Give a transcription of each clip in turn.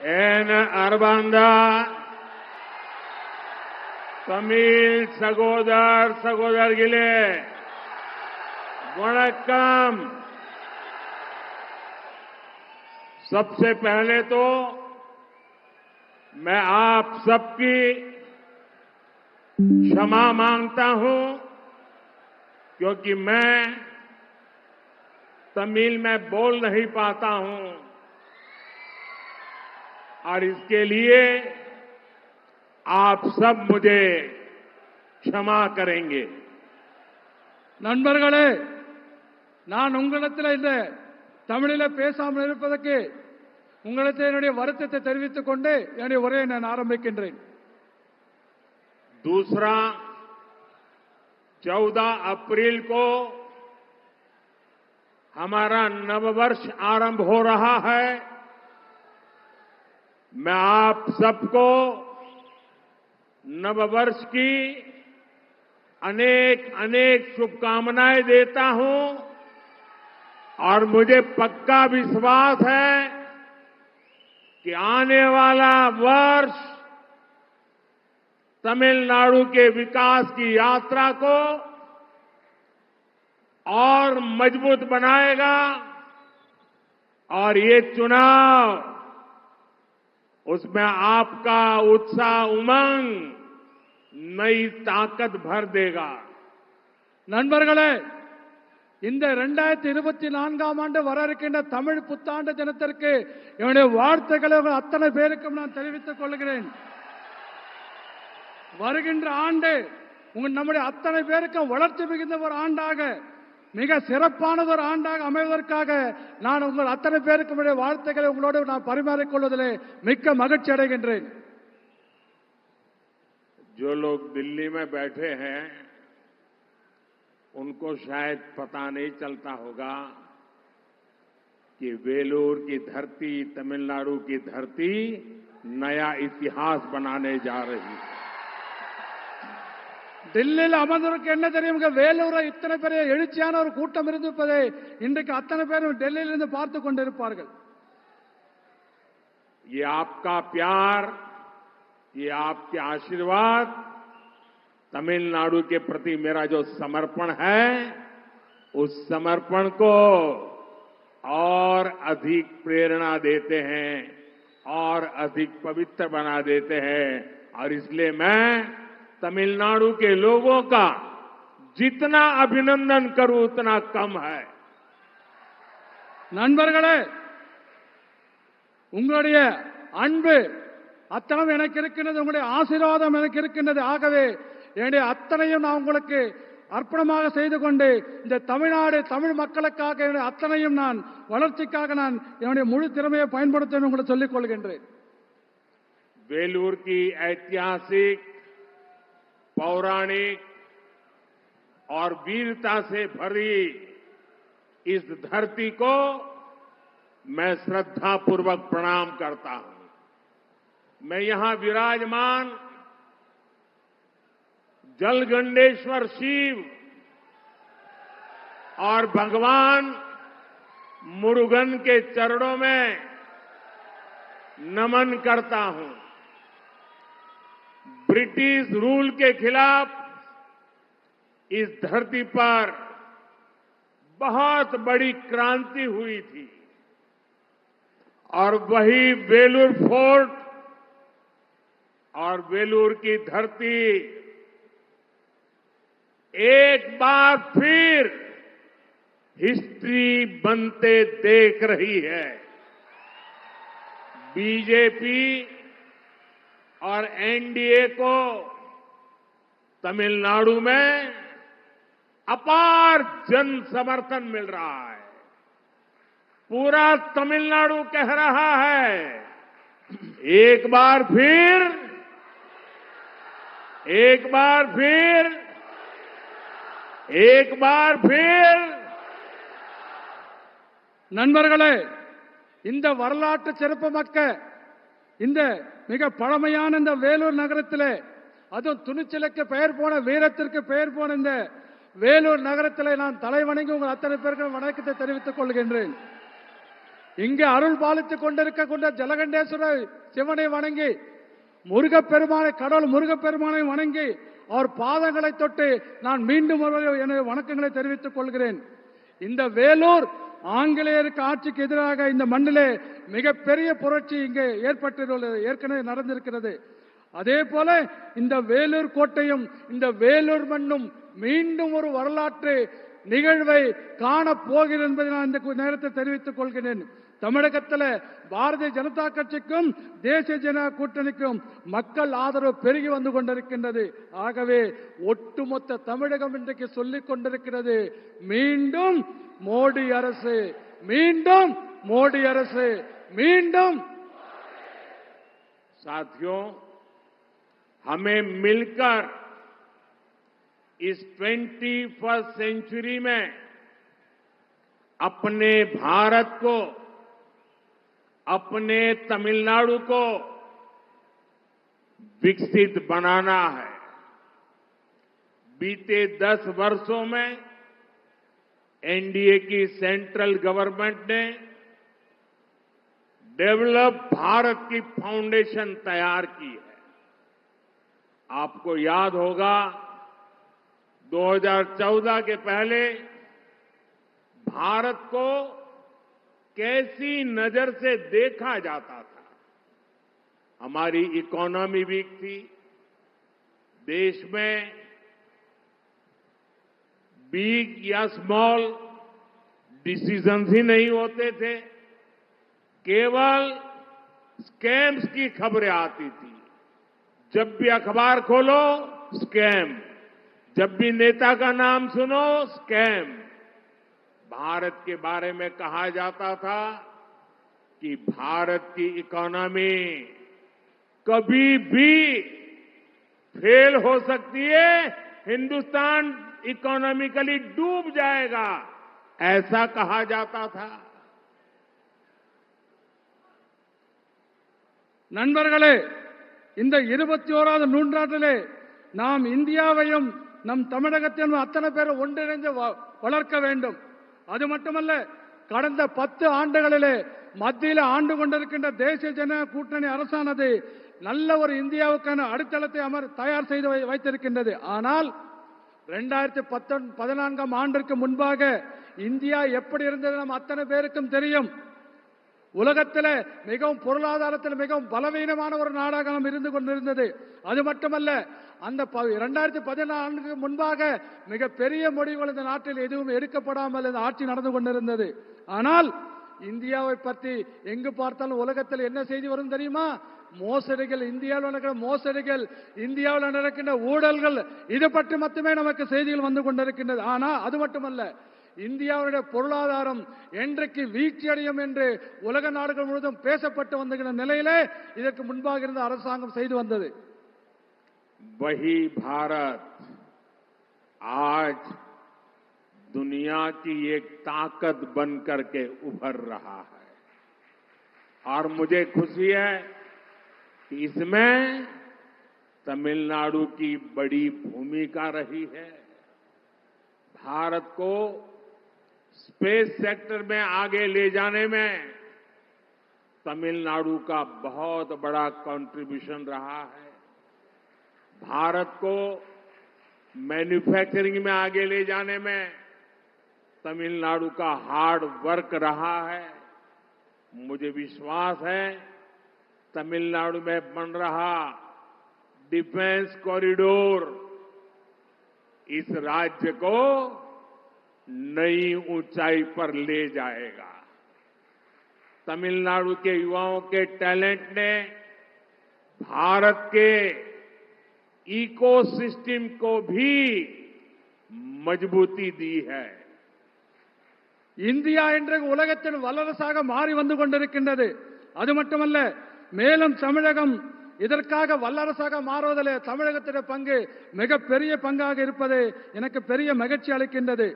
N अरबांदा Tamil सगोदर सगोदरगिले वणक्कम। सबसे पहले तो मैं आप सबकी क्षमा मांगता हूं, क्योंकि मैं तमिल में बोल नहीं पाता हूं और इसके लिए आप सब मुझे क्षमा करेंगे। நண்பர்களே, நான் உங்களிடத்தில் இந்த தமிழில் பேசாமல் இருப்பதற்கு உங்களிடத்தில் என்னுடைய வருத்தத்தை தெரிவித்துக் கொண்டு என்னுடைய உரையை நான் ஆரம்பிக்கின்றேன்। दूसरा, 14 अप्रैल को हमारा नववर्ष आरंभ हो रहा है। मैं आप सबको नववर्ष की अनेक अनेक शुभकामनाएं देता हूं और मुझे पक्का विश्वास है कि आने वाला वर्ष तमिलनाडु के विकास की यात्रा को और मजबूत बनाएगा और ये चुनाव उसमें आपका उत्साह उमंग नई ताकत भर देगा। நண்பர்களே, இந்த 2024ஆம் ஆண்டு வர இருக்கின்ற தமிழ் புத்தாண்டு தினத்திற்கு என்னுடைய வாழ்த்துக்களை அத்தனை பேருக்கும் நான் தெரிவித்துக் கொள்கிறேன்। வருகின்ற ஆண்டு நம்முடைய அத்தனை பேருக்கும் வளர்ச்சி மிகுந்த ஒரு ஆண்டாக, மிக சிறப்பானது ஒரு ஆண்டாக அமைவதற்காக நான் உங்கள் அத்தனை பேருக்கும் வாழ்த்துக்களை உங்களோடு நான் பரிமாறிக்கொள்வதிலே மிக்க மகிழ்ச்சி அடைகின்றேன்। जो लोग दिल्ली में बैठे हैं उनको शायद पता नहीं चलता होगा कि वेलूर की धरती, तमिलनाडु की धरती नया इतिहास बनाने जा रही है। டெல்லியில் அமர்ந்தவருக்கு என்ன தெரியும்? வேலூரை இத்தனை பெரிய எழுச்சியான ஒரு கூட்டம் இருந்திருப்பதை இன்றைக்கு அத்தனை பேரும் டெல்லியிலிருந்து பார்த்து கொண்டிருப்பார்கள்। ये आपका प्यार, ये आपके आशीर्वाद, तमिलनाडु के प्रति मेरा जो समर्पण है, उस समर्पण को और अधिक प्रेरणा देते हैं और अधिक पवित्र बना देते हैं। और इसलिए मैं तमिलनाडु के लोगों का जितना अभिनंदन करूं उतना कम है। நண்பர்களே, உங்களுடைய அன்பு அத்தனை எனக்கு இருக்கின்றது, உங்களுடைய ஆசீர்வாதம் எனக்கு இருக்கின்றது। ஆகவே என்னுடைய அத்தனையும் நான் உங்களுக்கு அர்ப்பணமாக செய்து கொண்டு இந்த தமிழ்நாடு தமிழ் மக்களுக்காக என்னுடைய அத்தனையும் நான் வளர்ச்சிக்காக நான் என்னுடைய முழு திறமையை பயன்படுத்த உங்களுக்கு சொல்லிக் கொள்கின்றேன்। वेलूर की ऐतिहासिक, पौराणिक और वीरता से भरी इस धरती को मैं श्रद्धापूर्वक प्रणाम करता हूं। मैं यहां विराजमान जलगंडेश्वर शिव और भगवान मुरुगन के चरणों में नमन करता हूं। ब्रिटिश रूल के खिलाफ इस धरती पर बहुत बड़ी क्रांति हुई थी और वही वेलूर फोर्ट और वेलूर की धरती एक बार फिर हिस्ट्री बनते देख रही है। बीजेपी और एनडीए को तमिलनाडु में अपार जन समर्थन मिल रहा है। पूरा तमिलनाडु कह रहा है, एक बार फिर நண்பர்களே, இந்த வரலாற்று சிறப்புமிக்க இந்த மிக பழமையான இந்த வேலூர் நகரத்திலே, அதுவும் துணிச்சலுக்கு பெயர் போன, வீரத்திற்கு பெயர் போன இந்த வேலூர் நகரத்திலே நான் தலைவணங்கி உங்கள் அத்தனை பேருக்கு வணக்கத்தை தெரிவித்துக் கொள்கின்றேன்। இங்கே அருள் பாலித்துக் கொண்டிருக்கின்ற ஜலகண்டேஸ்வர சிவனை வணங்கி முருகப்பெருமானை கடவுள் முருகப்பெருமானை வணங்கி அவர் பாதங்களை தொட்டு நான் மீண்டும் எனது வணக்கங்களை தெரிவித்துக் கொள்கிறேன். இந்த வேலூர் ஆங்கிலேயருக்கு ஆட்சிக்கு எதிராக இந்த மண்ணிலே மிகப்பெரிய புரட்சி இங்கே ஏற்பட்டுள்ளது, ஏற்கனவே நடந்திருக்கிறது. அதே போல இந்த வேலூர் கோட்டையும் இந்த வேலூர் மண்ணும் மீண்டும் ஒரு வரலாற்று நிகழ்வை காணப் போகிறது என்பதை நான் இந்த நேரத்தில் தெரிவித்துக் கொள்கிறேன். தமிழகத்தில் பாரதிய ஜனதா கட்சிக்கும் தேசிய ஜனநாயக கூட்டணிக்கும் மக்கள் ஆதரவு பெருகி வந்து கொண்டிருக்கின்றது. ஆகவே ஒட்டுமொத்த தமிழகம் இன்றைக்கு சொல்லிக் கொண்டிருக்கிறது, மீண்டும் மோடி அரசு, மீண்டும் மோடி அரசு, மீண்டும். साथियों, हमें मिलकर इस 21st सेंचुरी में अपने भारत को, अपने तमिलनाडु को विकसित बनाना है. बीते 10 वर्षों में एनडीए की सेंट्रल गवर्नमेंट ने डेवलप भारत की फाउंडेशन तैयार की है. आपको याद होगा 2014 के पहले भारत को कैसी नजर से देखा जाता था. हमारी इकोनॉमी वीक थी, देश में बिग या स्मॉल डिसीजंस ही नहीं होते थे, केवल स्कैम्स की खबरें आती थी. जब भी अखबार खोलो स्कैम, जब भी नेता का नाम सुनो स्कैम. भारत के बारे में कहा जाता था कि भारत की इकोनॉमी कभी भी फेल हो सकती है, हिंदुस्तान इकोनॉमिकली डूब जाएगा, ऐसा कहा जाता था. நண்பர்களே, இந்த 21வது நூற்றாண்டிலே நாம் இந்தியாவையும் நம் தமிழகத்திலும் அத்தனை பேரை ஒன்றிணைந்து வளர்க்க வேண்டும். அது மட்டுமல்ல, கடந்த 10 ஆண்டுகளிலே மத்தியில் ஆண்டு கொண்டிருக்கின்ற தேசிய ஜனநாயக கூட்டணி அரசானது நல்ல ஒரு இந்தியாவுக்கான அடித்தளத்தை தயார் செய்து வைத்திருக்கின்றது. ஆனால் 2014ஆம் ஆண்டிற்கு முன்பாக இந்தியா எப்படி இருந்தது நம் அத்தனை பேருக்கும் தெரியும். உலகத்தில் மிகவும் பொருளாதாரத்தில் மிகவும் பலவீனமான ஒரு நாடாக நாம் இருந்து கொண்டிருந்தது. அது மட்டுமல்ல, அந்த 2014 ஆண்டுக்கு முன்பாக மிகப்பெரிய முடிவுகள் இந்த நாட்டில் எதுவும் எடுக்கப்படாமல் இந்த ஆட்சி நடந்து கொண்டிருந்தது. ஆனால் இந்தியாவை பற்றி எங்கு பார்த்தாலும் உலகத்தில் என்ன செய்தி வரும் தெரியுமா? மோசடிகள், இந்தியாவில் நடக்கிற மோசடிகள், இந்தியாவில் நடக்கின்ற ஊழல்கள், இது பற்றி மட்டுமே நமக்கு செய்திகள் வந்து கொண்டிருக்கின்றது. ஆனால் அது மட்டுமல்ல, இந்தியாவுடைய பொருளாதாரம் என்றைக்கு வீழ்ச்சியடையும் என்று உலக நாடுகள் முழுவதும் பேசப்பட்டு வந்திருக்கிற நிலையிலே இதற்கு முன்பாக இருந்த அரசாங்கம் செய்து வந்தது. वही भारत आज दुनिया की एक ताकत बनकर के उभर रहा है. और मुझे खुशी है कि इसमें तमिलनाडु की बड़ी भूमिका रही है. भारत को स्पेस सेक्टर में आगे ले जाने में तमिलनाडु का बहुत बड़ा कंट्रीब्यूशन रहा है. भारत को मैन्युफैक्चरिंग में आगे ले जाने में तमिलनाडु का हार्ड वर्क रहा है. मुझे विश्वास है तमिलनाडु में बन रहा डिफेंस कॉरिडोर इस राज्य को नई ऊंचाई पर ले जाएगा. तमिलनाडु के युवाओं के टैलेंट ने भारत के इकोसिस्टम को भी मजबूती दी है. இந்தியா இன்றைக்கு உலகத்தில் வல்லரசாக மாறி வந்து கொண்டிருக்கின்றது. அது மட்டுமல்ல, மேலும் தமிழகம் இதற்காக வல்லரசாக மாறுவதில் தமிழகத்தின் பங்கு மிகப்பெரிய பங்காக இருப்பது எனக்கு பெரிய மகிழ்ச்சி அளிக்கின்றது.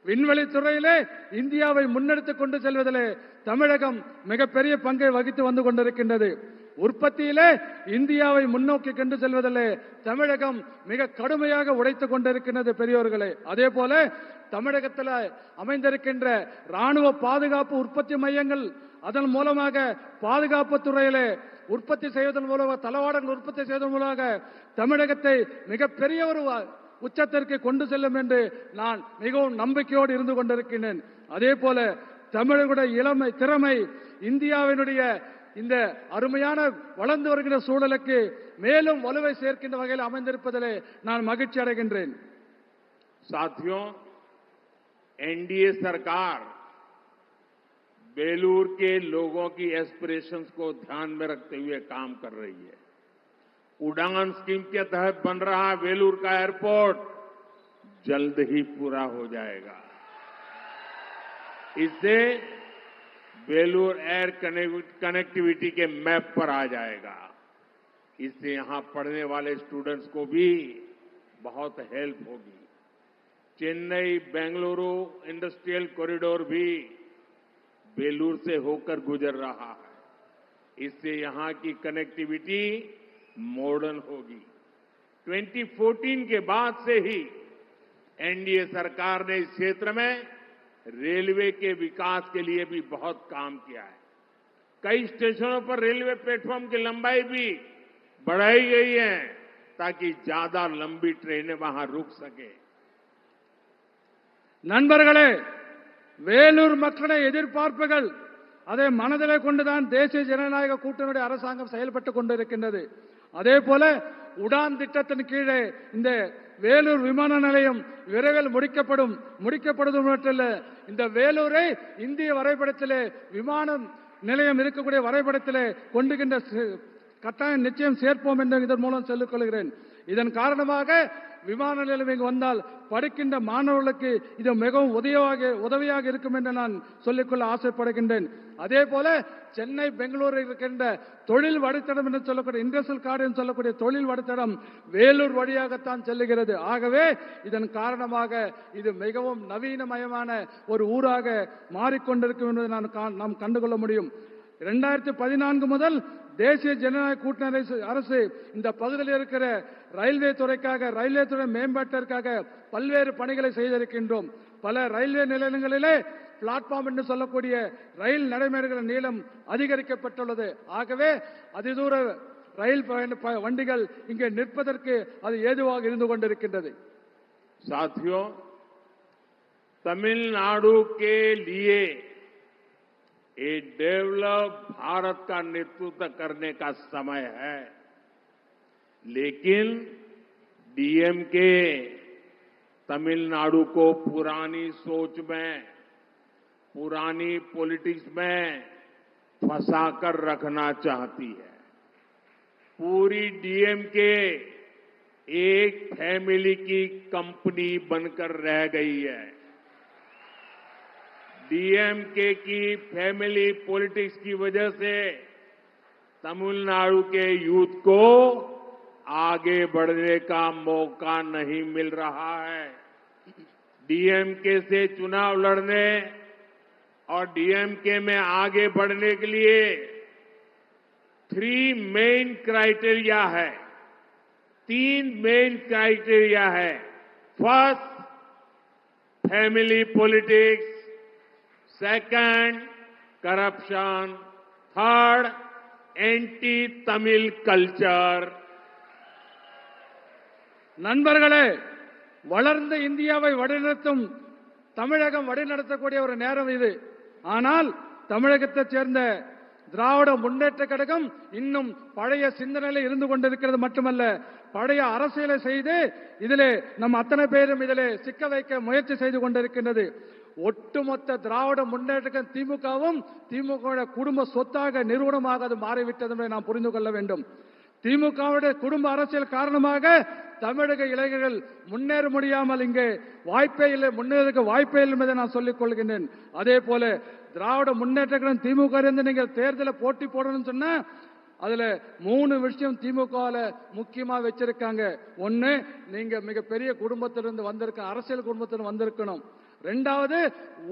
விண்வெளி துறையிலே இந்தியாவை முன்னெடுத்துக் கொண்டு செல்வதிலே தமிழகம் மிகப்பெரிய பங்கை வகித்து வந்து கொண்டிருக்கின்றது. உற்பத்தியிலே இந்தியாவை முன்னோக்கி கொண்டு செல்வதிலே தமிழகம் மிக கடுமையாக உழைத்துக் கொண்டிருக்கின்றது பெரியோர்களே. அதே போல தமிழகத்தில் அமைந்திருக்கின்ற ராணுவ பாதுகாப்பு உற்பத்தி மையங்கள், அதன் மூலமாக பாதுகாப்பு துறையிலே உற்பத்தி செய்வதன் மூலமாக தளவாடங்கள் உற்பத்தி செய்வதன் மூலமாக தமிழகத்தை மிகப்பெரிய ஒரு உச்சத்திற்கு கொண்டு செல்லும் என்று நான் மிகவும் நம்பிக்கையோடு இருந்து கொண்டிருக்கிறேன். அதே போல தமிழர்களுடைய திறமை இந்தியாவினுடைய இந்த அருமையான வளர்ந்து வருகிற சூழலுக்கு மேலும் வலுவை சேர்க்கின்ற வகையில் அமைந்திருப்பதிலே நான் மகிழ்ச்சி அடைகின்றேன். साथियों, एनडीए सरकार बेलूर के लोगों की एस्पिरेशंस को ध्यान में रखते हुए काम कर रही है. उड़ान स्कीम के तहत बन रहा बेलूर का एयरपोर्ट जल्द ही पूरा हो जाएगा. इससे बेलूर एयर कनेक्टिविटी के मैप पर आ जाएगा. इससे यहां पढ़ने वाले स्टूडेंट्स को भी बहुत हेल्प होगी. चेन्नई बेंगलुरु इंडस्ट्रियल कॉरिडोर भी बेलूर से होकर गुजर रहा है. इससे यहां की कनेक्टिविटी मॉडर्न होगी. 2014 के बाद से ही एनडीए सरकार ने इस क्षेत्र में रेलवे के विकास के लिए भी बहुत काम किया है. कई स्टेशनों पर रेलवे प्लेटफॉर्म की लंबाई भी बढ़ाई गई है ताकि ज्यादा लंबी ट्रेनें वहां रुक सके. நண்பர்களே, வேலூர் மக்களுடைய எதிர்பார்ப்புகள் அதை மனதிலே கொண்டுதான் தேசிய ஜனநாயக கூட்டணியுடைய அரசாங்கம் செயல்பட்டுக் கொண்டிருக்கின்றது. அதே போல உடான் திட்டத்தின் கீழே இந்த வேலூர் விமான நிலையம் விரைவில் முடிக்கப்படுவது மட்டுமல்ல, இந்த வேலூரை இந்திய வரைபடத்திலே விமான நிலையம் இருக்கக்கூடிய வரைபடத்திலே கொண்டுகின்ற கட்டாயம் நிச்சயம் சேர்ப்போம் என்று இதன் மூலம் சொல்லிக் கொள்கிறேன். இதன் காரணமாக விமான நிலையம் இங்கு வந்தால் படிக்கின்ற மாணவர்களுக்கு இது மிகவும் உதவியாக இருக்கும் என்று நான் சொல்லிக்கொள்ள ஆசைப்படுகின்றேன். அதே போல சென்னை பெங்களூரு இருக்கின்ற தொழில் வழித்தடம் என்று சொல்லக்கூடிய இண்டஸ்ட்ரியல் கார்டு என்று சொல்லக்கூடிய தொழில் வழித்தடம் வேலூர் வழியாகத்தான் செல்லுகிறது. ஆகவே இதன் காரணமாக இது மிகவும் நவீனமயமான ஒரு ஊராக மாறிக்கொண்டிருக்கும் என்பதை நாம் கண்டுகொள்ள முடியும். 2014 முதல் தேசிய ஜனநாயக கூட்டணி அரசு இந்த பகுதியில் இருக்கிற ரயில்வே துறைக்காக ரயில்வே துறை மேம்பாட்டிற்காக பல்வேறு பணிகளை செய்திருக்கின்றோம். பல ரயில்வே நிலையங்களிலே பிளாட்பார்ம் என்று சொல்லக்கூடிய ரயில் நடைமேடைகளின் நீளம் அதிகரிக்கப்பட்டுள்ளது. ஆகவே அதிதூர ரயில் வண்டிகள் இங்கே நிற்பதற்கு அது ஏதுவாக இருந்து கொண்டிருக்கின்றது. साथियों, तमिलनाडु के लिए एक डेवलप भारत का नेतृत्व करने का समय है, लेकिन डीएमके तमिलनाडु को पुरानी सोच में, पुरानी पॉलिटिक्स में फंसाकर रखना चाहती है. पूरी डीएमके एक फैमिली की कंपनी बनकर रह गई है. डीएमके की फैमिली पॉलिटिक्स की वजह से तमिलनाडु के यूथ को आगे बढ़ने का मौका नहीं मिल रहा है. डीएमके से चुनाव लड़ने और डीएमके में आगे बढ़ने के लिए 3 मेन क्राइटेरिया है. 3 मेन क्राइटेरिया है. First, family politics. Second, corruption. Third, anti Tamil culture. நண்பர்களே, வளர்ந்த இந்தியாவை வழிநடத்தும் தமிழகம் வழிநடத்தக்கூடிய ஒரு நேரம் இது. ஆனால் தமிழகத்தைச் சேர்ந்த திராவிட முன்னேற்ற கழகம் இன்னும் பழைய சிந்தனையில் இருந்து கொண்டிருக்கிறது மட்டுமல்ல, பழைய அரசியலை செய்து இதிலே நம் அத்தனை பேரும் இதிலே சிக்க வைக்க முயற்சி செய்து கொண்டிருக்கின்றது. ஒட்டுமொத்த திராவிட முன்னேற்ற திமுகவும் திமுக குடும்ப சொத்தாக நிறுவனமாக அது மாறிவிட்டது என்பதை நாம் புரிந்து கொள்ள வேண்டும். திமுகவுடைய குடும்ப அரசியல் காரணமாக தமிழக இளைஞர்கள் முன்னேற முடியாமல் இங்கே வாய்ப்பே இல்லை, முன்னேறதுக்கு வாய்ப்பே இல்லை என்பதை நான் சொல்லிக் கொள்கின்றேன். அதே போல திராவிட முன்னேற்ற கழகம் திமுக இருந்து நீங்கள் தேர்தலை போட்டி போடணும்னு சொன்னா அதுல 3 விஷயம் திமுக முக்கியமா வச்சிருக்காங்க. ஒன்னு, நீங்க மிகப்பெரிய குடும்பத்திலிருந்து வந்திருக்க அரசியல் குடும்பத்திலிருந்து வந்திருக்கணும். 2வது,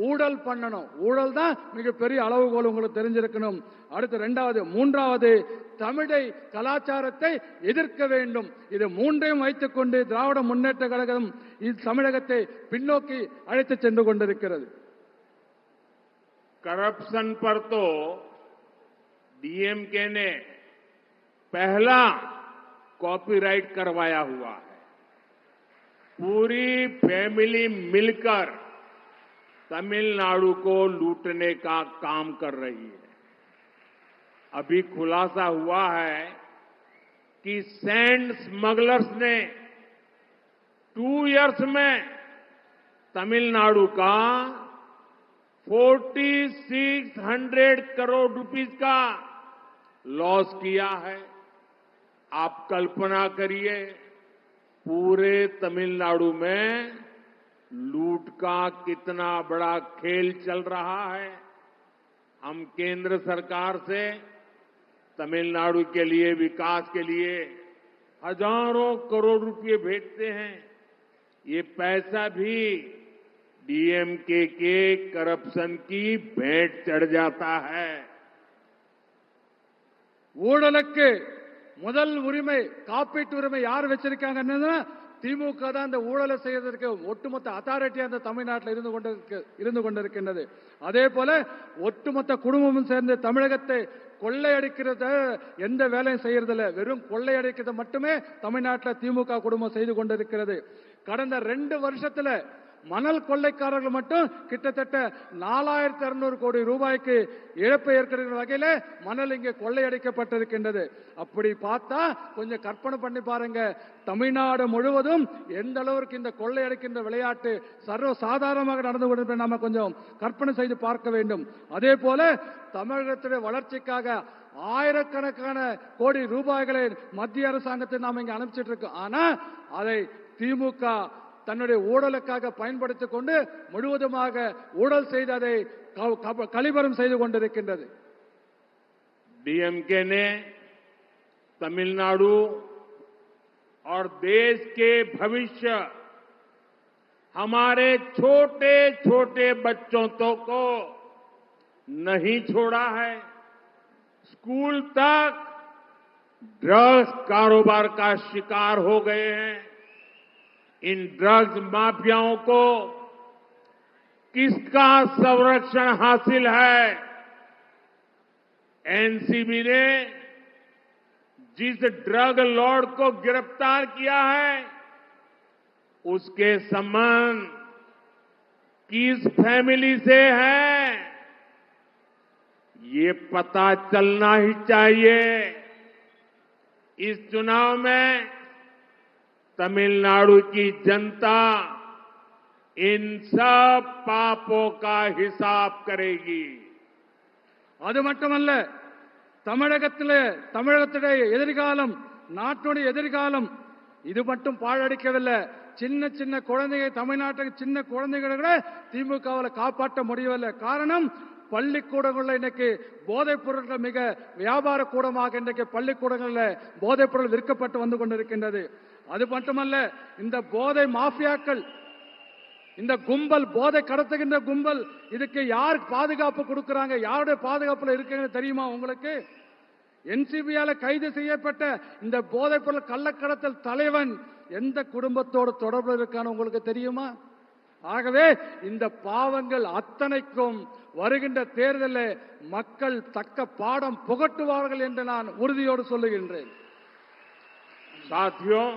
ஊழல் பண்ணணும். ஊழல் தான் மிகப்பெரிய அளவுகோல் உங்களுக்கு தெரிஞ்சிருக்கணும். அடுத்து 2வது. 3வது, தமிழை கலாச்சாரத்தை எதிர்க்க வேண்டும். இது 3ஐயும் வைத்துக் கொண்டு திராவிட முன்னேற்ற கழகம் தமிழகத்தை பின்னோக்கி அழைத்து சென்று கொண்டிருக்கிறது. करप्शन पर तो डीएमके ने पहला कॉपीराइट करवाया हुआ है। पूरी फैमिली मिलकर तमिलनाडु को लूटने का काम कर रही है। अभी खुलासा हुआ है कि सैंड स्मगलर्स ने 2 इयर्स में तमिलनाडु का 4600 करोड़ रुपीस का लॉस किया है। आप कल्पना करिए, पूरे तमिलनाडु में लूट का कितना बड़ा खेल चल रहा है। हम केंद्र सरकार से तमिलनाडु के लिए, विकास के लिए हजारों करोड़ रुपए भेजते हैं। ये पैसा भी डीएमके के करप्शन की भेंट चढ़ जाता है। ஊழலுக்கு முதல் உரிமை, காப்பீட்டு உரிமை யார் வச்சிருக்காங்கன்னா திமுக தான் அந்த ஊழலை செய்வதற்கு ஒட்டுமொத்த அத்தாரிட்டி அந்த தமிழ்நாட்டில் இருந்து கொண்டிருக்கின்றது. அதே போல ஒட்டுமொத்த குடும்பமும் சேர்ந்து தமிழகத்தை கொள்ளையடிக்கிறத எந்த வேலையும் செய்யறதில்ல. வெறும் கொள்ளையடிக்கிறத மட்டுமே தமிழ்நாட்டில் திமுக குடும்பம் செய்து கொண்டிருக்கிறது. கடந்த 2 வருஷத்துல மணல் கொள்ளைக்காரர்கள் மட்டும் கிட்டத்தட்ட 4200 கோடி ரூபாய்க்கு இழப்பை ஏற்படுகிற வகையில மணல் இங்கே கொள்ளையடிக்கப்பட்டிருக்கின்றது. அப்படி பார்த்தா கொஞ்சம் கற்பனை பண்ணி பாருங்க, தமிழ்நாடு முழுவதும் எந்த அளவுக்கு இந்த கொள்ளையடிக்கின்ற விளையாட்டு சர்வ சாதாரணமாக நடந்து கொண்டிருப்பதை நாம கொஞ்சம் கற்பனை செய்து பார்க்க வேண்டும். அதே போல தமிழகத்துடைய வளர்ச்சிக்காக ஆயிரக்கணக்கான கோடி ரூபாய்களை மத்திய அரசாங்கத்தை நாம் இங்க அனுப்பிச்சிட்டு இருக்கோம். ஆனா அதை திமுக தன்னுடைய ஊழலுக்காக பயன்படுத்திக் கொண்டு முழுவதுமாக ஊழல் செய்து அதை கழிவறம் செய்து கொண்டிருக்கின்றது. डीएमके ने तमिलनाडु और देश के भविष्य, हमारे छोटे छोटे बच्चों को नहीं छोड़ा है। स्कूल तक ड्रग्स कारोबार का शिकार हो गए हैं। इन ड्रग्स माफियाओं को किसका संरक्षण हासिल है? एनसीबी ने जिस ड्रग लॉर्ड को गिरफ्तार किया है, उसके संबंध किस फैमिली से है, ये पता चलना ही चाहिए। इस चुनाव में तमिलनाडु की जनता इन सब पापों का हिसाब करेगी. அது மட்டுமல்ல, தமிழகத்திலே எதிர்காலம், நாட்டுடைய எதிர்காலம் இது மட்டும் பாழடிக்கவில்லை. சின்ன சின்ன குழந்தைகள், தமிழ்நாட்டுக்கு சின்ன குழந்தைகளை கூட திமுகவில் காப்பாற்ற முடியவில்லை. காரணம், பள்ளிக்கூடங்களில் இன்னைக்கு போதைப் பொருட்கள் மிக வியாபார கூடமாக இன்றைக்கு பள்ளிக்கூடங்களில் போதைப் பொருள் விற்கப்பட்டு வந்து கொண்டிருக்கின்றது. அது மட்டுமல்ல, இந்த போதை மாஃபியாக்கள், இந்த கும்பல், போதை கடத்துகின்ற கும்பல், இதுக்கு யார் பாதுகாப்பு கொடுக்கறாங்க, யாருடைய பாதுகாப்புல இருக்குன்னு தெரியுமா உங்களுக்கு? என்சிபியால கைது செய்யப்பட்ட இந்த போதைப் பொருள் கள்ளக்கடத்தல் தலைவன் எந்த குடும்பத்தோடு தொடர்பு இருக்கான்னு உங்களுக்கு தெரியுமா? ஆகவே இந்த பாவங்கள் அத்தனைக்கும் வருகின்ற தேர்தலில் மக்கள் தக்க பாடம் புகட்டுவார்கள் என்று நான் உறுதியோடு சொல்லுகின்றேன். साथियों,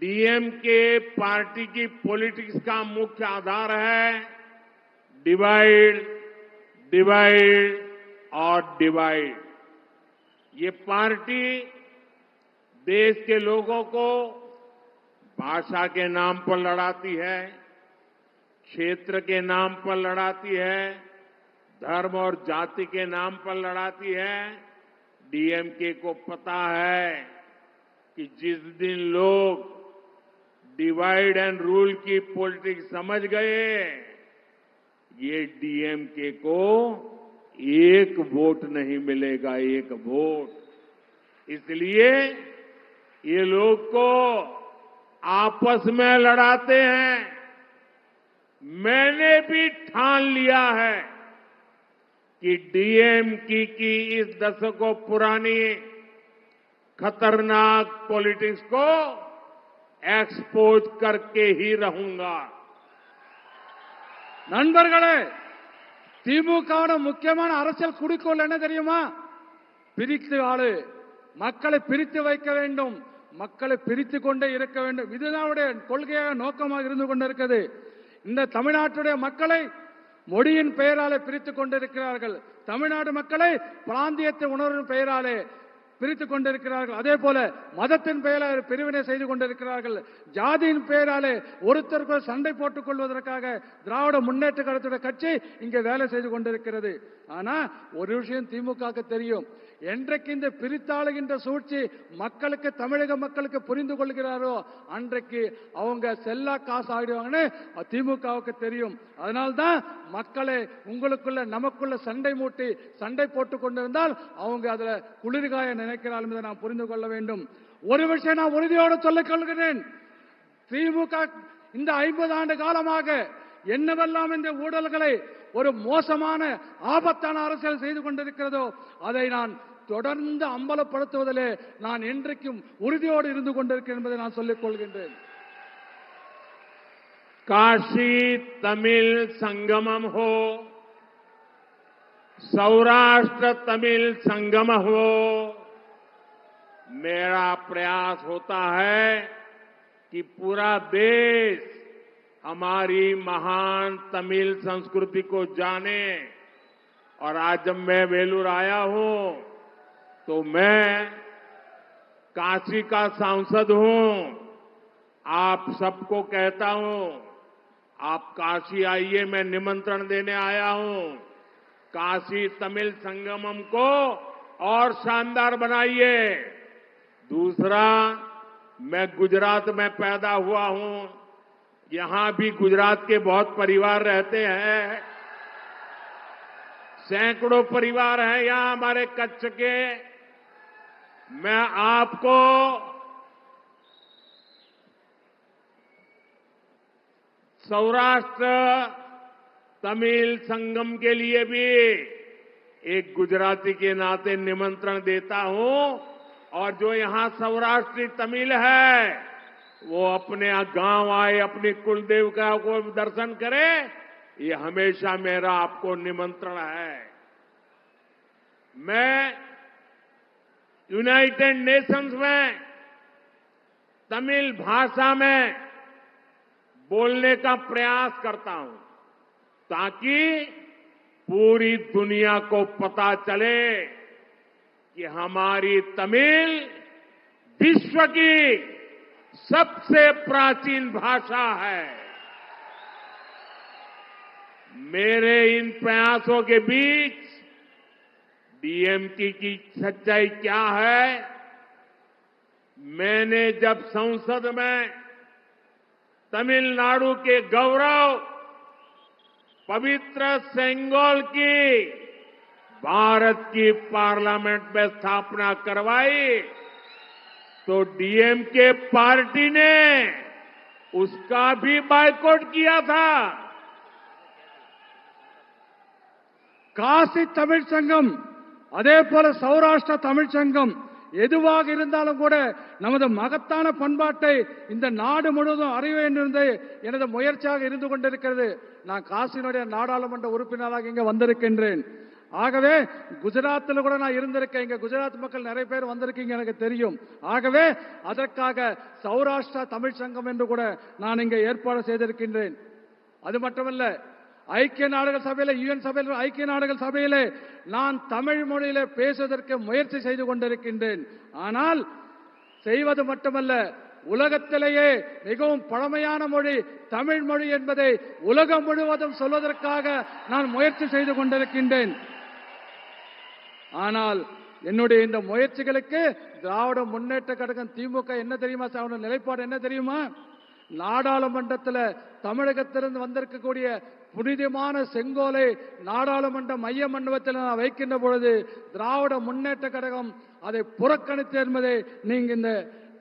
डीएमके पार्टी की पॉलिटिक्स का मुख्य आधार है डिवाइड, डिवाइड और डिवाइड. ये पार्टी देश के लोगों को भाषा के नाम पर लड़ाती है, क्षेत्र के नाम पर लड़ाती है, धर्म और जाति के नाम पर लड़ाती है. डीएमके को पता है कि जिस दिन लोग डिवाइड एंड रूल की पॉलिटिक्स समझ गए, ये डीएमके को एक वोट नहीं मिलेगा, एक वोट. इसलिए ये लोग को आपस में लड़ाते हैं. मैंने भी ठान लिया है कि डीएमके की इस दशकों पुरानी खतरनाक पॉलिटिक्स को एक्सपोज करके ही रहूंगा. நண்பர்களே, திமுகவோட முக்கியமான அரசியல் குறிக்கோள் என்ன தெரியுமா? பிரித்து ஆளு, மக்களை பிரித்து வைக்க வேண்டும், மக்களை பிரித்து கொண்டே இருக்க வேண்டும். இதுதான் அவருடைய கொள்கையாக நோக்கமாக இருந்து கொண்டிருக்கிறது. இந்த தமிழ்நாட்டுடைய மக்களை மொழியின் பெயராலே பிரித்துக் கொண்டிருக்கிறார்கள். தமிழ்நாடு மக்களை பிராந்தியத்தை உணர்வின் பெயராலே பிரித்துக் கொண்டிருக்கிறார்கள். அதே போல மதத்தின் பெயரால் பிரிவினை செய்து கொண்டிருக்கிறார்கள். ஜாதியின் பெயராலே ஒருத்தருக்கு சண்டை போட்டுக் கொள்வதற்காக திராவிட முன்னேற்ற கழகத்துடைய கட்சி இங்கே வேலை செய்து கொண்டிருக்கிறது. ஆனா ஒரு விஷயம் திமுகவுக்கு தெரியும். என்றைக்கு இந்த பிரித்தாளுகின்ற சூழ்ச்சி மக்களுக்கு, தமிழக மக்களுக்கு புரிந்து கொள்கிறாரோ அன்றைக்கு அவங்க செல்லா காசு ஆகிடுவாங்கன்னு திமுகவுக்கு தெரியும். அதனால்தான் மக்களை உங்களுக்குள்ள நமக்குள்ள சண்டை மூட்டி சண்டை போட்டுக் கொண்டிருந்தால் அவங்க அதுல குளிர்காய நினைக்கிறார்கள் என்பதை நாம் புரிந்து கொள்ள வேண்டும். ஒரு விஷயம் நான் உறுதியோடு சொல்லிக் கொள்கிறேன். திமுக இந்த 50 ஆண்டு காலமாக என்னவெல்லாம் இந்த ஊழல்களை ஒரு மோசமான ஆபத்தான அரசியல் செய்து கொண்டிருக்கிறதோ அதை நான் தொடர்ந்து அம்பலப்படுத்துவதிலே நான் என்றைக்கும் உறுதியோடு இருந்து கொண்டிருக்கிறேன் என்பதை நான் சொல்லிக் கொள்கின்றேன். काशी तमिल संगमम हो, सौराष्ट्र तमिल संगम हो, मेरा प्रयास होता है कि पूरा देश हमारी महान तमिल संस्कृति को जाने। और आज जब मैं वेलूर आया हूं तो मैं काशी का सांसद हूं। आप सबको कहता हूं आप काशी आइए, मैं निमंत्रण देने आया हूं। काशी तमिल संगमम को और शानदार बनाइए। दूसरा, मैं गुजरात में पैदा हुआ हूं, यहां भी गुजरात के बहुत परिवार रहते हैं, सैकड़ों परिवार हैं यहां हमारे कच्छ के। मैं आपको सौराष्ट्र तमिल संगम के लिए भी एक गुजराती के नाते निमंत्रण देता हूं। और जो यहां सौराष्ट्री तमिल है वो अपने गांव आए, अपनी कुलदेवता को दर्शन करे। ये हमेशा मेरा आपको निमंत्रण है। मैं यूनाइटेड नेशंस में तमिल भाषा में बोलने का प्रयास करता हूं ताकि पूरी दुनिया को पता चले कि हमारी तमिल विश्व की सबसे प्राचीन भाषा है। मेरे इन प्रयासों के बीच डीएमके की सच्चाई क्या है? मैंने जब संसद में तमिलनाडु के गौरव पवित्र सेंगोल की भारत की पार्लियामेंट में स्थापना करवाई तो डीएमके पार्टी ने उसका भी बायकॉट किया था। காசி தமிழ் சங்கம், அதே போல சௌராஷ்டிர தமிழ் சங்கம் எதுவாக இருந்தாலும் கூட நமது மகத்தான பண்பாட்டை இந்த நாடு முழுவதும் அறிய வேண்டும் என்பது எனது முயற்சியாக இருந்து கொண்டிருக்கிறது. நான் காசியினுடைய நாடாளுமன்ற உறுப்பினராக இங்க வந்திருக்கின்றேன். ஆகவே குஜராத்தில் கூட நான் இருந்திருக்கேன். இங்க குஜராத் மக்கள் நிறைய பேர் வந்திருக்கீங்க, எனக்கு தெரியும். ஆகவே அதற்காக சௌராஷ்டிரா தமிழ் சங்கம் என்று கூட நான் இங்க ஏற்பாடு செய்திருக்கின்றேன். அது மட்டுமல்ல, ஐக்கிய நாடுகள் சபையில, யுஎன் சபையில், ஐக்கிய நாடுகள் சபையிலே நான் தமிழ் மொழியில பேசுவதற்கு முயற்சி செய்து கொண்டிருக்கின்றேன். ஆனால் செய்வது மட்டுமல்ல, உலகத்திலேயே மிகவும் பழமையான மொழி தமிழ் மொழி என்பதை உலகம் முழுவதும் சொல்வதற்காக நான் முயற்சி செய்து கொண்டிருக்கின்றேன். ஆனால் என்னுடைய இந்த முயற்சிகளுக்கு திராவிட முன்னேற்ற கழகம் திமுக என்ன தெரியுமா, நிலைப்பாடு என்ன தெரியுமா? நாடாளுமன்றத்தில் தமிழகத்திலிருந்து வந்திருக்கக்கூடிய புனிதமான செங்கோலை நாடாளுமன்ற மைய மண்டபத்தில் நான் வைக்கின்ற பொழுது திராவிட முன்னேற்ற கழகம் அதை புறக்கணித்து என்பதை நீங்க இந்த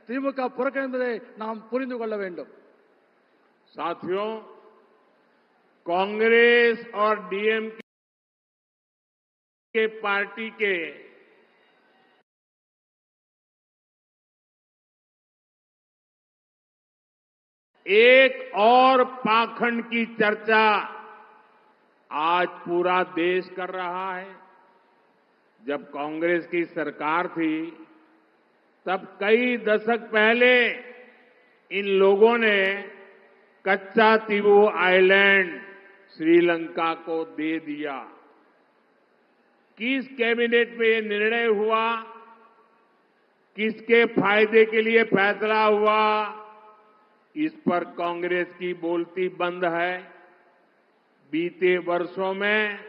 திமுக புறக்கணிப்பதை நாம் புரிந்து கொள்ள வேண்டும். साथियों, कांग्रेस और डीएमके पार्टी के एक और पाखंड की चर्चा आज पूरा देश कर रहा है। जब कांग्रेस की सरकार थी तब कई दशक पहले इन लोगों ने कच्चा तीवू आइलैंड श्रीलंका को दे दिया। किस कैबिनेट में ये निर्णय हुआ, किसके फायदे के लिए फैसला हुआ, इस पर कांग्रेस की बोलती बंद है। बीते वर्षों में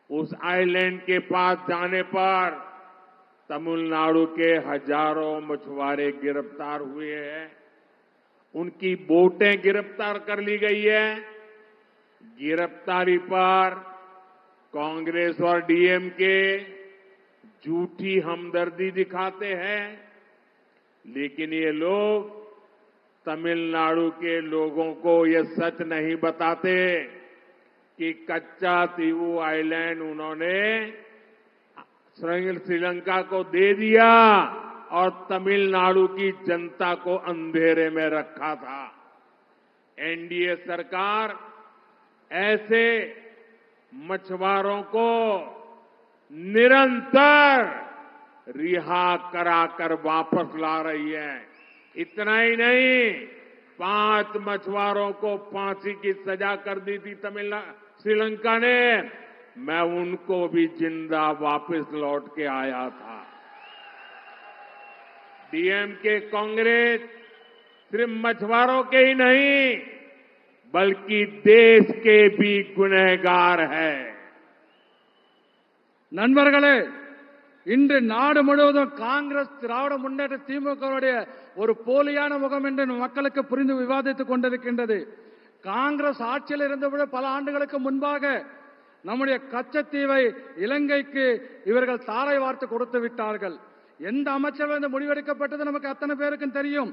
उस आइलैंड के पास जाने पर तमिलनाडु के हजारों मछुआरे गिरफ्तार हुए हैं, उनकी बोटें गिरफ्तार कर ली गई है। गिरफ्तारी पर कांग्रेस और डीएमके झूठी हमदर्दी दिखाते हैं, लेकिन ये लोग तमिलनाडु के लोगों को ये सच नहीं बताते कि कच्चा तीवू आइलैंड उन्होंने श्रीलंका को दे दिया और तमिलनाडु की जनता को अंधेरे में रखा था। एनडीए सरकार ऐसे मछुआरों को निरंतर रिहा कराकर वापस ला रही है। इतना ही नहीं, 5 मछुआरों को फांसी की सजा कर दी थी श्रीलंका ने। मैं उनको भी जिंदा वापस लौट के आया था। डीएमके कांग्रेस सिर्फ मछुआरों के ही नहीं बल्कि देश के भी गुनहगार है। நண்பர்களே, இன்று நாடு முழுவதும் காங்கிரஸ் திராவிட முன்னேற்ற திமுகவுடைய ஒரு போலியான முகம் என்று மக்களுக்கு புரிந்து விவாதித்துக் கொண்டிருக்கின்றது. காங்கிரஸ் ஆட்சியில் இருந்தபோது பல ஆண்டுகளுக்கு முன்பாக நம்முடைய கச்சத்தீவை இலங்கைக்கு இவர்கள் தாரை வார்த்து கொடுத்து விட்டார்கள். எந்த அமைச்சரவை இந்த முடிவெடுக்கப்பட்டது நமக்கு அத்தனை பேருக்கும் தெரியும்.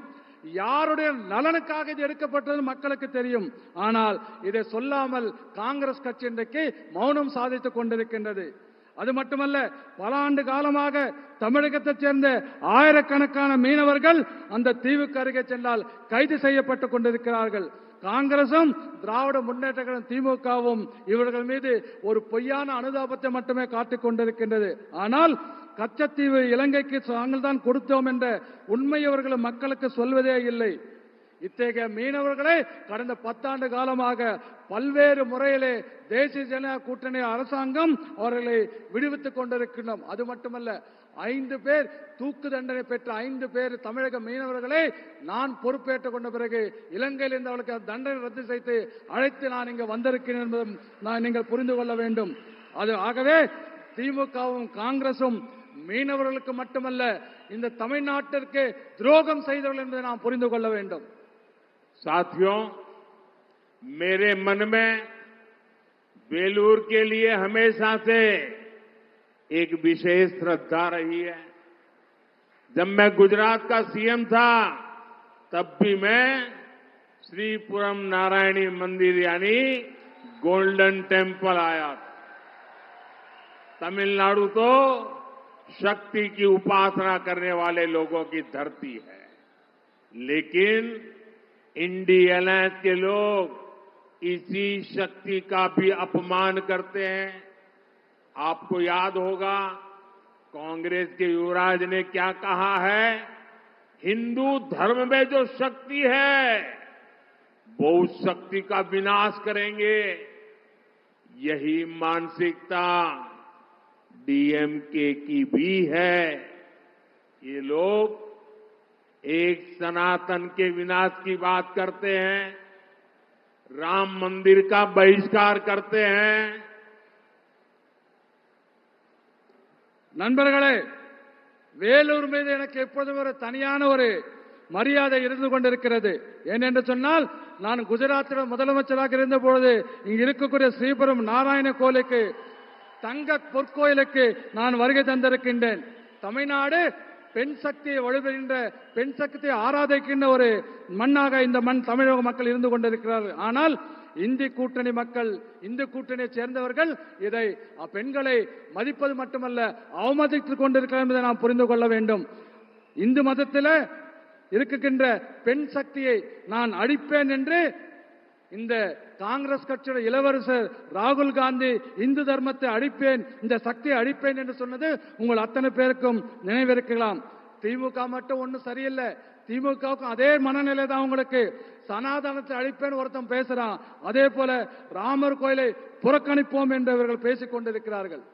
யாருடைய நலனுக்காக இது எடுக்கப்பட்டது மக்களுக்கு தெரியும். ஆனால் இதை சொல்லாமல் காங்கிரஸ் கட்சி இன்றைக்கு மௌனம் சாதித்துக் கொண்டிருக்கின்றது. அது மட்டுமல்ல, பல ஆண்டு காலமாக தமிழகத்தைச் சேர்ந்த ஆயிரக்கணக்கான மீனவர்கள் அந்த தீவுக்கு அருகே சென்றால் கைது செய்யப்பட்டுக் கொண்டிருக்கிறார்கள். காங்கிரசும் திராவிட முன்னேற்ற கழகம் திமுகவும் இவர்கள் மீது ஒரு பொய்யான அனுதாபத்தை மட்டுமே காட்டிக் கொண்டிருக்கின்றது. ஆனால் கச்சத்தீவு இலங்கைக்கு நாங்கள் தான் கொடுத்தோம் என்ற உண்மை அவர்கள் மக்களுக்கு சொல்வதே இல்லை. இத்தகைய மீனவர்களை கடந்த 10 ஆண்டு காலமாக பல்வேறு முறையிலே தேசிய ஜனநாயக கூட்டணி அரசாங்கம் அவர்களை விடுவித்துக் கொண்டிருக்கின்றோம். அது மட்டுமல்ல, 5 பேர் தூக்கு தண்டனை பெற்ற 5 பேர் தமிழக மீனவர்களை நான் பொறுப்பேற்றுக் கொண்ட பிறகு இலங்கையில் இருந்து அவர்களுக்கு தண்டனை ரத்து செய்து அழைத்து நான் இங்கு வந்திருக்கிறேன் என்பதும் நீங்கள் புரிந்து கொள்ள வேண்டும். அது ஆகவே திமுகவும் காங்கிரசும் மீனவர்களுக்கு மட்டுமல்ல இந்த தமிழ்நாட்டிற்கு துரோகம் செய்தவர்கள் என்பதை நாம் புரிந்து கொள்ள வேண்டும். साथियों, मेरे मन में वेलूर के लिए हमेशा से एक विशेष श्रद्धा रही है। जब मैं गुजरात का सीएम था तब भी मैं श्रीपुरम नारायणी मंदिर यानी गोल्डन टेम्पल आया था। तमिलनाडु तो शक्ति की उपासना करने वाले लोगों की धरती है, लेकिन इंडी अलायंस के लोग इसी शक्ति का भी अपमान करते हैं। आपको याद होगा कांग्रेस के युवराज ने क्या कहा है, हिंदू धर्म में जो शक्ति है वो उस शक्ति का विनाश करेंगे। यही मानसिकता डीएमके की भी है। ये लोग एक सनातन के विनाश की बात करते हैं, राम मंदिर का बहिष्कार करते हैं। நண்பர்களே, வேலூர் மீது எனக்கு எப்போதும் ஒரு தனியான ஒரு மரியாதை இருந்து கொண்டிருக்கிறது. ஏனென்று சொன்னால், நான் குஜராத்தில் முதலமைச்சராக இருந்த பொழுது இங்கு இருக்கக்கூடிய ஸ்ரீபுரம் நாராயண கோயிலுக்கு தங்க பொற்கோயிலுக்கு நான் வருகை தந்திருக்கின்றேன். தமிழ்நாடு பெண் சக்தியை வலுப்பெறுகின்ற பெண் சக்தியை ஆராதிக்கின்ற ஒரு மண்ணாக இந்த மண் தமிழக மக்கள் இருந்து கொண்டிருக்கிறார்கள். ஆனால் இந்தி கூட்டணி மக்கள், இந்து கூட்டணியை சேர்ந்தவர்கள் இதை பெண்களை மதிப்பது மட்டுமல்ல அவமதித்துக் கொண்டிருக்கிறார் என்பதை நாம் புரிந்து கொள்ள வேண்டும். இந்து மதத்தில் இருக்கின்ற பெண் சக்தியை நான் அழிப்பேன் என்று இந்த காங்கிரஸ் கட்சியோட இளவரசர் ராகுல் காந்தி இந்து தர்மத்தை அழிப்பேன், இந்த சக்தியை அழிப்பேன் என்று சொன்னது உங்கள் அத்தனை பேருக்கும் நினைவிருக்கலாம். திமுக மட்டும் ஒன்றும் சரியில்லை, திமுகவுக்கும் அதே மனநிலை தான் உங்களுக்கு. சனாதனத்தை அழிப்பேன் ஒருத்தன் பேசுறான், அதே போல ராமர் கோயிலை புறக்கணிப்போம் என்று இவர்கள் பேசிக் கொண்டிருக்கிறார்கள்.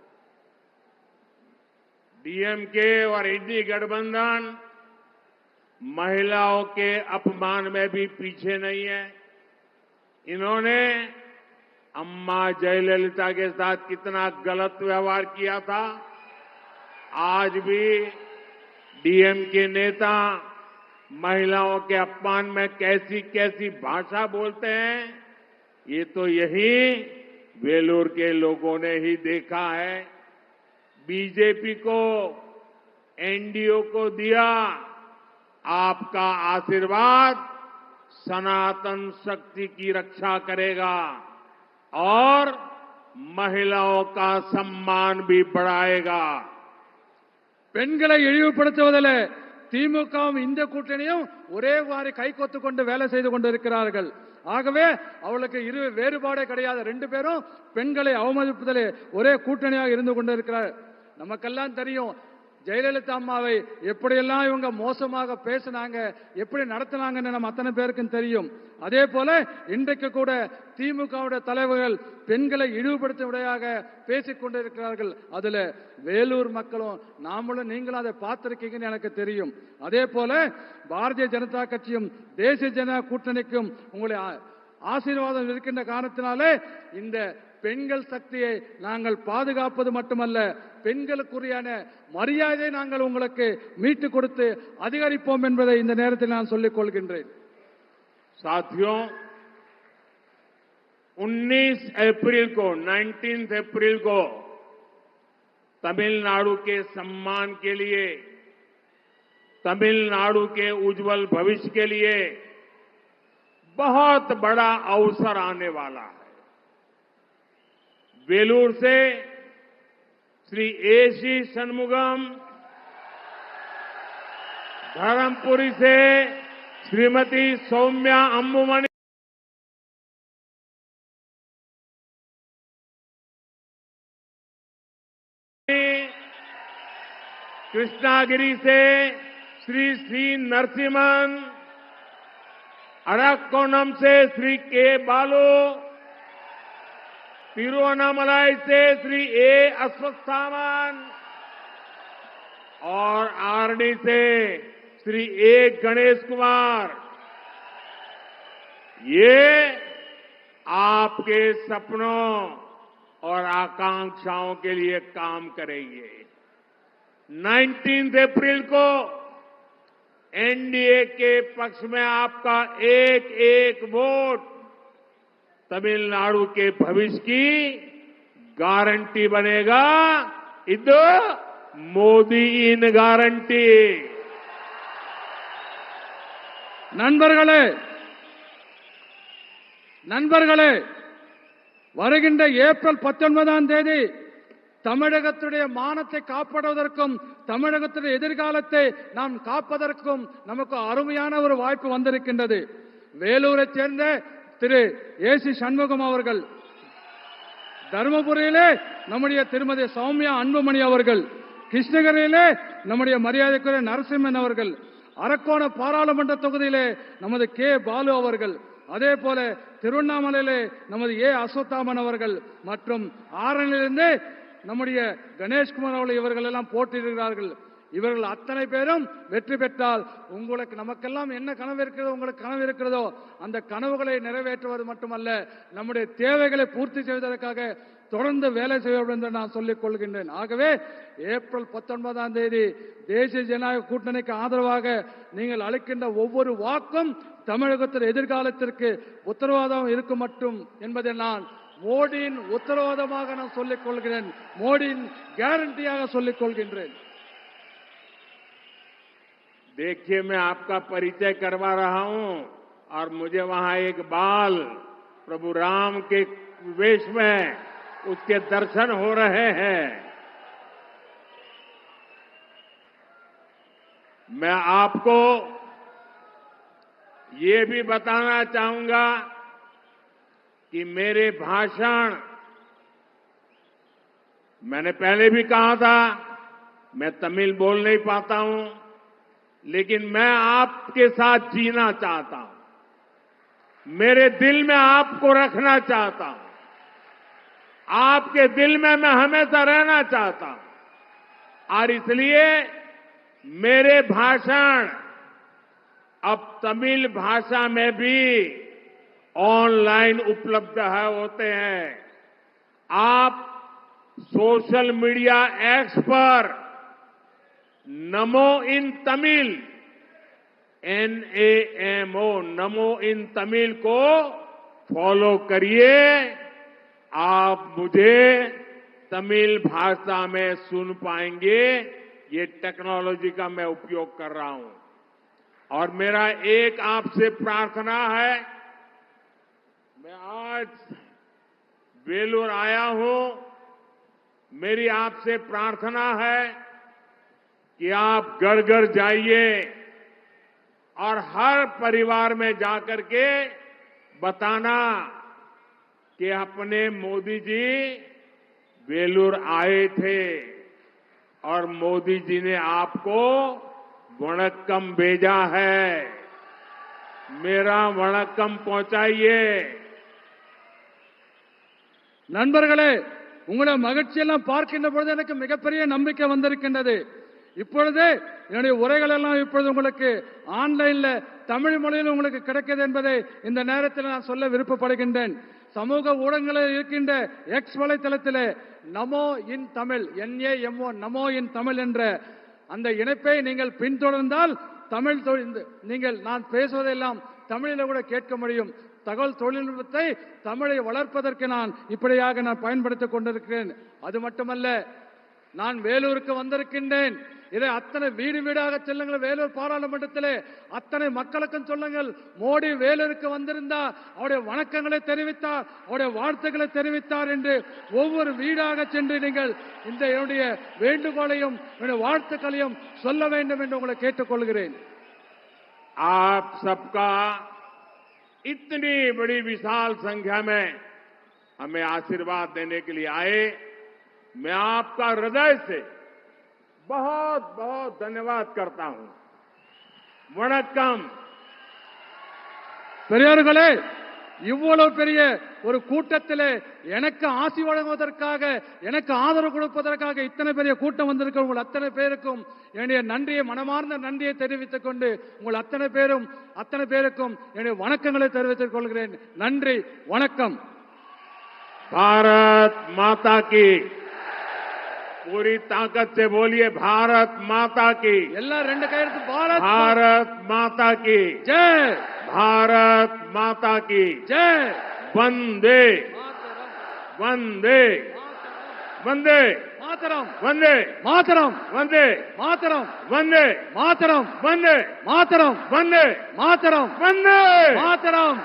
डीएमके और इंडी गठबंधन महिलाओं के अपमान में भी पीछे नहीं है। इन्होंने अम्मा जयललिता के साथ कितना गलत व्यवहार किया था, आज भी डीएमके नेता महिलाओं के अपमान में कैसी कैसी भाषा बोलते हैं, ये तो यही वेलूर के लोगों ने ही देखा है। बीजेपी को, एनडीए को दिया आपका आशीर्वाद सनातन शक्ति की रक्षा करेगा और महिलाओं का सम्मान भी बढ़ाएगा। பெண்களை இழிவுபடுத்துவதில் திமுகவும் இந்த கூட்டணியும் ஒரே வாரி கைகொத்து கொண்டு வேலை செய்து கொண்டிருக்கிறார்கள். ஆகவே அவளுக்கு இரு வேறுபாடே கிடையாது. ரெண்டு பேரும் பெண்களை அவமதிப்பதிலே ஒரே கூட்டணியாக இருந்து கொண்டிருக்கிறார். நமக்கெல்லாம் தெரியும் ஜெயலலிதா அம்மாவை எப்படியெல்லாம் இவங்க மோசமாக பேசினாங்க, எப்படி நடத்தினாங்கன்னு நம்ம அத்தனை பேருக்கும் தெரியும். அதே போல இன்றைக்கு கூட திமுகவுடைய தலைவர்கள் பெண்களை இழிவுபடுத்துவதாக பேசிக் கொண்டிருக்கிறார்கள். அதுல வேலூர் மக்களும் நாமளும் நீங்களும் அதை பார்த்திருக்கீங்கன்னு எனக்கு தெரியும். அதே போல பாரதிய ஜனதா கட்சியும் தேசிய ஜனதா கூட்டணிக்கும் உங்களுடைய ஆசீர்வாதம் இருக்கின்ற காரணத்தினாலே இந்த பெண்கள் சக்தியை நாங்கள் பாதுகாப்பது மட்டுமல்ல, பெண்களுக்குரியான மரியாதை நாங்கள் உங்களுக்கு மீட்டுக் கொடுத்து அதிகரிப்போம் என்பதை இந்த நேரத்தில் நான் சொல்லிக் கொள்கின்றேன். साथियों, 19 अप्रैल को तमिलनाडु के सम्मान के लिए, तमिलनाडु के उज्जवल भविष्य के लिए बहुत बड़ा अवसर आने वाला है। वेलूर से श्री एसी षणमुगम, धर्मपुरी से श्रीमती सौम्या अम्बुमणि, कृष्णागिरी से श्री श्री नरसिम्हन, अरक्कोणम से श्री के बालू, तिरुवन्नामलाई से श्री ए अश्वत्थामन और आरडी से श्री ए गणेश कुमार, ये आपके सपनों और आकांक्षाओं के लिए काम करेंगे। 19 अप्रैल को एनडीए के पक्ष में आपका एक एक वोट तमिलनाडु के भविष्य की गारंटी बनेगा। इदो मोदी इन गारंटी। நண்பர்களே, வருகின்ற ஏப்ரல் 19ஆம் தேதி தமிழகத்துடைய மானத்தை காப்பாற்றுவதற்கும் தமிழகத்துடைய எதிர்காலத்தை நாம் காப்பதற்கும் நமக்கு அருமையான ஒரு வாய்ப்பு வந்திருக்கின்றது. வேலூரைச் சேர்ந்த திரு ஏசி சண்முகம் அவர்கள், தருமபுரியிலே நம்முடைய திருமதி சௌமியா அன்புமணி அவர்கள், கிருஷ்ணகிரியிலே நம்முடைய மரியாதைக்குரிய நரசிம்மன் அவர்கள், அரக்கோணம் பாராளுமன்ற தொகுதியிலே நமது கே பாலு அவர்கள், அதே போல திருவண்ணாமலையிலே நமது ஏ அஸ்வத்தாமன் அவர்கள் மற்றும் ஆரணிலிருந்து நம்முடைய கணேஷ்குமார் அவர்கள் இவர்கள் எல்லாம் போட்டியிடுகிறார்கள். இவர்கள் அத்தனை பேரும் வெற்றி பெற்றால் உங்களுக்கு நமக்கெல்லாம் என்ன கனவு இருக்கிறதோ, உங்களுக்கு கனவு இருக்கிறதோ அந்த கனவுகளை நிறைவேற்றுவது மட்டுமல்ல, நம்முடைய தேவைகளை பூர்த்தி செய்வதற்காக தொடர்ந்து வேலை செய்ய வேண்டும் என்று நான் சொல்லிக் கொள்கின்றேன். ஆகவே ஏப்ரல் 19ஆம் தேதி தேசிய ஜனநாயக கூட்டணிக்கு ஆதரவாக நீங்கள் அளிக்கின்ற ஒவ்வொரு வாக்கும் தமிழகத்தின் எதிர்காலத்திற்கு உத்தரவாதம் இருக்கும் மட்டும் என்பதை நான் மோடியின் உத்தரவாதமாக நான் சொல்லிக் கொள்கிறேன், மோடியின் கேரண்டியாக சொல்லிக் கொள்கின்றேன். देखिए, मैं आपका परिचय करवा रहा हूं और मुझे वहां एक बाल प्रभु राम के वेश में उसके दर्शन हो रहे हैं। मैं आपको ये भी बताना चाहूंगा कि मेरे भाषण, मैंने पहले भी कहा था, मैं तमिल बोल नहीं पाता हूं, लेकिन मैं आपके साथ जीना चाहता हूं। मेरे दिल में आपको रखना चाहता हूं। आपके दिल में मैं हमेशा रहना चाहता हूं। और इसलिए मेरे भाषण अब तमिल भाषा में भी ऑनलाइन उपलब्ध होते हैं। आप सोशल मीडिया एक्स पर नमो इन तमिल NAMO नमो इन तमिल को फॉलो करिए। आप मुझे तमिल भाषा में सुन पाएंगे। ये टेक्नोलॉजी का मैं उपयोग कर रहा हूं। और मेरा एक आपसे प्रार्थना है, मैं आज वेलूर आया हूं, मेरी आपसे प्रार्थना है कि आप घर घर जाइए और हर परिवार में जाकर के बताना कि अपने मोदी जी वेलूर आए थे और मोदी जी ने आपको वणक्कम भेजा है। मेरा वणक्कम पहुंचाइए। நண்பர்களே, உங்களுடைய மகிழ்ச்சியெல்லாம் பார்க்கின்ற பொழுது எனக்கு மிகப்பெரிய நம்பிக்கை வந்திருக்கின்றது. இப்பொழுது என்னுடைய உரைகள் எல்லாம் இப்பொழுது உங்களுக்கு ஆன்லைன்ல தமிழ் மொழியில் உங்களுக்கு கிடைக்கிறது என்பதை இந்த நேரத்தில் நான் சொல்ல விருப்பப்படுகின்றேன். சமூக ஊடகங்களில் இருக்கின்ற எக்ஸ் வலைத்தளத்திலே நமோ இன் தமிழ் NAMO நமோ இன் தமிழ் என்ற அந்த இணைப்பை நீங்கள் பின்தொடர்ந்தால் தமிழ் நீங்கள் நான் பேசுவதெல்லாம் தமிழில் கூட கேட்க முடியும். தகவல் தொழில்நுட்பத்தை தமிழை வளர்ப்பதற்கு நான் இப்படியாக நான் பயன்படுத்திக் கொண்டிருக்கிறேன். அது மட்டுமல்ல, நான் வேலூருக்கு வந்திருக்கின்றேன். இதை அத்தனை வீடு வீடாக செல்லுங்கள். வேலூர் பாராளுமன்றத்திலே அத்தனை மக்களுக்கும் சொல்லுங்கள், மோடி வேலூருக்கு வந்திருந்தார், அவருடைய வணக்கங்களை தெரிவித்தார், அவருடைய வாழ்த்துக்களை தெரிவித்தார் என்று ஒவ்வொரு வீடாக சென்று நீங்கள் இந்த என்னுடைய வேண்டுகோளையும் என்னுடைய வாழ்த்துக்களையும் சொல்ல வேண்டும் என்று உங்களை கேட்டுக்கொள்கிறேன். आप सबका इतनी बड़ी विशाल संख्या में हमें आशीर्वाद देने के लिए आए, मैं आपका हृदय से बहुत बहुत धन्यवाद करता हूं। वणक्कम। பெரியார்களே, இவ்வளவு பெரிய ஒரு கூட்டத்திலே எனக்கு ஆசி வழங்குவதற்காக, எனக்கு ஆதரவு கொடுப்பதற்காக இத்தனை பெரிய கூட்டம் வந்திருக்க உங்கள் அத்தனை பேருக்கும் என்னுடைய நன்றியை, மனமார்ந்த நன்றியை தெரிவித்துக் கொண்டு உங்கள் அத்தனை பேருக்கும் என்னுடைய வணக்கங்களை தெரிவித்துக் கொள்கிறேன். நன்றி, வணக்கம். भारत माता की। पूरी ताकत से बोलिए, भारत माता की। எல்லாம் ரெண்டு கையெழுத்து. भारत माता की जय। भारत माता की जय। वंदे वंदे वंदे मातरम। वंदे मातरम। वंदे मातरम। वंदे मातरम। वंदे मातरम। वंदे मातरम। वंदे मातरम।